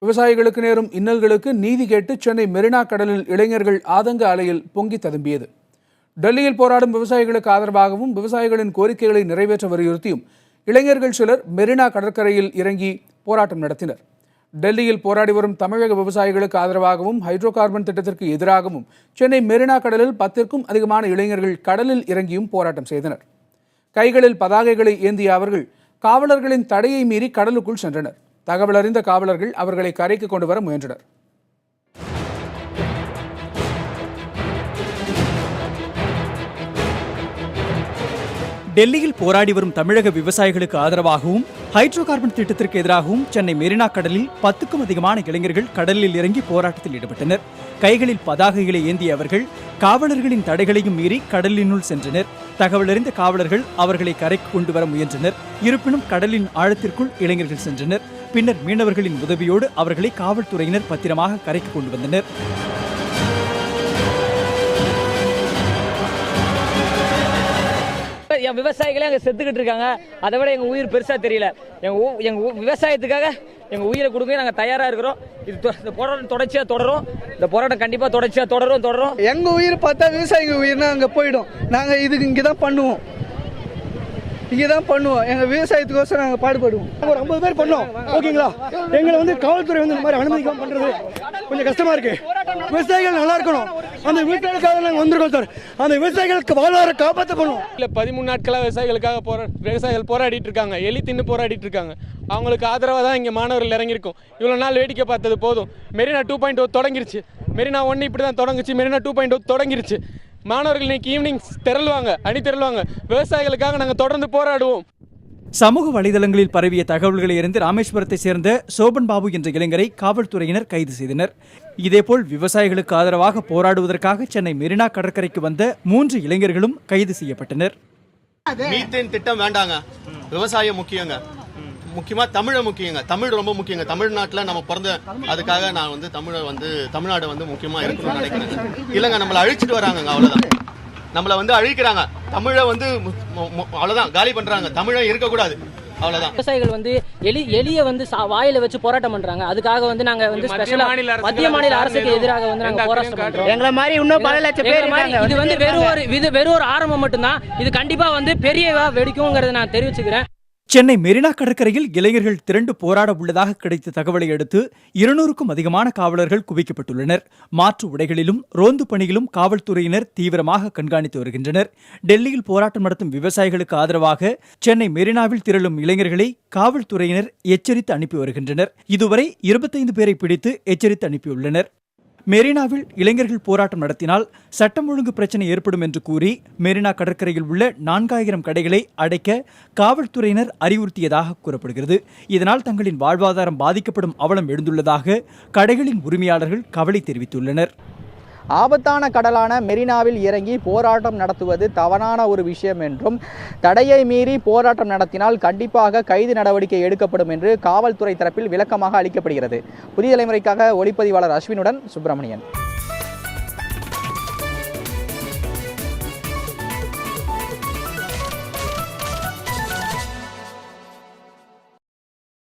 விவசாயிகளுக்கு நேரும் இன்னல்களுக்கு நீதி கேட்டு சென்னை மெரினா கடலில் இளைஞர்கள் ஆதங்க அலையில் பொங்கி ததும்பியது. டெல்லியில் போராடும் விவசாயிகளுக்கு ஆதரவாகவும் விவசாயிகளின் கோரிக்கைகளை நிறைவேற்ற வலியுறுத்தியும் இளைஞர்கள் சிலர் மெரினா கடற்கரையில் இறங்கி போராட்டம் நடத்தினர். டெல்லியில் போராடி வரும் தமிழக விவசாயிகளுக்கு ஆதரவாகவும் ஹைட்ரோ கார்பன் திட்டத்திற்கு எதிராகவும் சென்னை மெரினா கடலில் 10க்கும் அதிகமான இளைஞர்கள் கடலில் இறங்கியும் போராட்டம் செய்தனர். கைகளில் பதாகைகளை ஏந்திய அவர்கள் காவலர்களின் தடையை மீறி கடலுக்குள் சென்றனர். தகவல் அறிந்த காவலர்கள் அவர்களை கரைக்கு கொண்டு வர முயன்றனர். டெல்லியில் போராடி வரும் தமிழக விவசாயிகளுக்கு ஆதரவாகவும் ஹைட்ரோ கார்பன் திட்டத்திற்கு எதிராகவும் சென்னை மெரினா கடலில் 10க்கும் அதிகமான இளைஞர்கள் கடலில் இறங்கி போராட்டத்தில் ஈடுபட்டனர். கைகளில் பதாகைகளை ஏந்திய அவர்கள் காவலர்களின் தடைகளையும் மீறி கடலினுள் சென்றனர். தகவல் அறிந்த காவலர்கள் அவர்களை கரைக்கு கொண்டு வர முயன்றனர். இருப்பினும் கடலின் ஆழத்திற்குள் இளைஞர்கள் சென்றனர். பின்னர் மீனவர்களின் உதவியோடு அவர்களை காவல்துறையினர் பத்திரமாக கரைக்கு கொண்டு வந்தனர். என் விவசாயிகளே அங்கே செத்துக்கிட்டு இருக்காங்க. அதை விட எங்கள் உயிர் பெருசாக தெரியல. எங்கள் விவசாயத்துக்காக எங்கள் உயிரை கொடுக்க நாங்கள் தயாராக இருக்கிறோம். இந்த போராட்டம் தொடர்ச்சியாக தொடரும். இந்த போராட்டம் கண்டிப்பாக தொடர்ச்சியாக தொடரும். எங்கள் உயிர் பார்த்தா விவசாயிகள் உயிர்னா அங்கே போயிடும். நாங்கள் இதுக்கு இங்கே தான் பண்ணுவோம். எங்கள் விவசாயத்துக்கோசரம் நாங்கள் பாடுபடுவோம். ஒரு 50 பேர் பண்ணோம். ஓகேங்களா? எங்களை காவல்துறை இந்த மாதிரி அனுமதிக்காம பண்றது கொஞ்சம் கஷ்டமா இருக்கு. விவசாயிகள் நல்லா இருக்கணும். அந்த விவசாயிகளுக்காக நாங்கள் வந்திருக்கோம் சார். அந்த விவசாயிகளுக்கு வாழ்வாதார காப்பாற்றப்படணும். 13 நாட்களாக விவசாயிகள் போராடிட்டு இருக்காங்க. எலி தின்னு போராடிட்டு இருக்காங்க. அவங்களுக்கு ஆதரவாக தான் இங்கே மாணவர்கள் இறங்கியிருக்கும். இவ்வளோ நாள் வேடிக்கை பார்த்தது போதும். மெரினா 2.0 தொடங்கிருச்சு. மெரினா 1 இப்படி தான் தொடங்குச்சு. மெரினா 2.0 தொடங்கிருச்சு. மாணவர்கள் இன்னைக்கு ஈவினிங் அணி திரளுவாங்க. விவசாயிகளுக்காக நாங்கள் தொடர்ந்து போராடுவோம். சமூக வலைதளங்களில் பரவிய தகவல்களை அறிந்து ராமேஸ்வரத்தை சேர்ந்த சோபன் பாபு என்ற இளைஞரை காவல்துறையினர் கைது செய்தனர். இதேபோல் விவசாயிகளுக்கு ஆதரவாக போராடுவதற்காக சென்னை மெரினா கடற்கரைக்கு வந்த 3 இளைஞர்களும் கைது செய்யப்பட்டனர். மீத்தேன் திட்டம் வேண்டாங்க. விவசாயம் முக்கியங்க. முக்கியமா தமிழை முக்கியங்க. தமிழ் ரொம்ப முக்கியங்க. தமிழ்நாட்டில் நம்ம பிறந்த அதுக்காக நான் தமிழ்நாடு முக்கியமா இருக்கணும்னு நினைக்கிறேன். இல்லைங்க, நம்மளை அழிச்சிட்டு வராங்க. அவ்வளவுதான். நம்மளை அழிக்கிறாங்க. தமிழை அவ்வளவுதான் காலி பண்றாங்க. தமிழை இருக்கக்கூடாது. அவ்வளவுதான். விவசாயிகள் எலிய வாயில வச்சு போராட்டம் பண்றாங்க. அதுக்காக நாங்க மத்திய மாநில அரசுக்கு எதிராக நாங்க போராட்டம் பண்றோம். எங்களை மாதிரி இன்னும் பல லட்சம் பேர். இது வெறும் ஒரு ஆரம்பம் மட்டும்தான். இது கண்டிப்பா பெரிய வெடிக்கும்ங்கறத நான் தெரிவிச்சுக்கிறேன். சென்னை மெரினா கடற்கரையில் இளைஞர்கள் திரண்டு போராட உள்ளதாக கிடைத்த தகவலை அடுத்து 200க்கும் அதிகமான காவலர்கள் குவிக்கப்பட்டுள்ளனர். மாற்று உடைகளிலும் ரோந்து பணியிலும் காவல்துறையினர் தீவிரமாக கண்காணித்து வருகின்றனர். டெல்லியில் போராட்டம் நடத்தும் விவசாயிகளுக்கு ஆதரவாக சென்னை மெரினாவில் திரளும் இளைஞர்களை காவல்துறையினர் எச்சரித்து அனுப்பி வருகின்றனர். இதுவரை 25 பேரை பிடித்து எச்சரித்து அனுப்பியுள்ளனர். மெரினாவில் இளைஞர்கள் போராட்டம் நடத்தினால் சட்டம் ஒழுங்கு பிரச்சனை ஏற்படும் என்று கூறி மெரினா கடற்கரையில் உள்ள 4000 கடைகளை அடைக்க காவல்துறையினர் அறிவுறுத்தியதாக கூறப்படுகிறது. இதனால் தங்களின் வாழ்வாதாரம் பாதிக்கப்படும் அவலம் எழுந்துள்ளதாக கடைகளின் உரிமையாளர்கள் கவலை தெரிவித்துள்ளனர். ஆபத்தான கடலான மெரினாவில் இறங்கி போராட்டம் நடத்துவது தவறான ஒரு விஷயம் என்றும் தடையை மீறி போராட்டம் நடத்தினால் கண்டிப்பாக கைது நடவடிக்கை எடுக்கப்படும் என்று காவல்துறை தரப்பில் விளக்கமாக அளிக்கப்படுகிறது. புதிய தலைமுறைக்காக ஒளிப்பதிவாளர் அஸ்வினுடன் சுப்பிரமணியன்.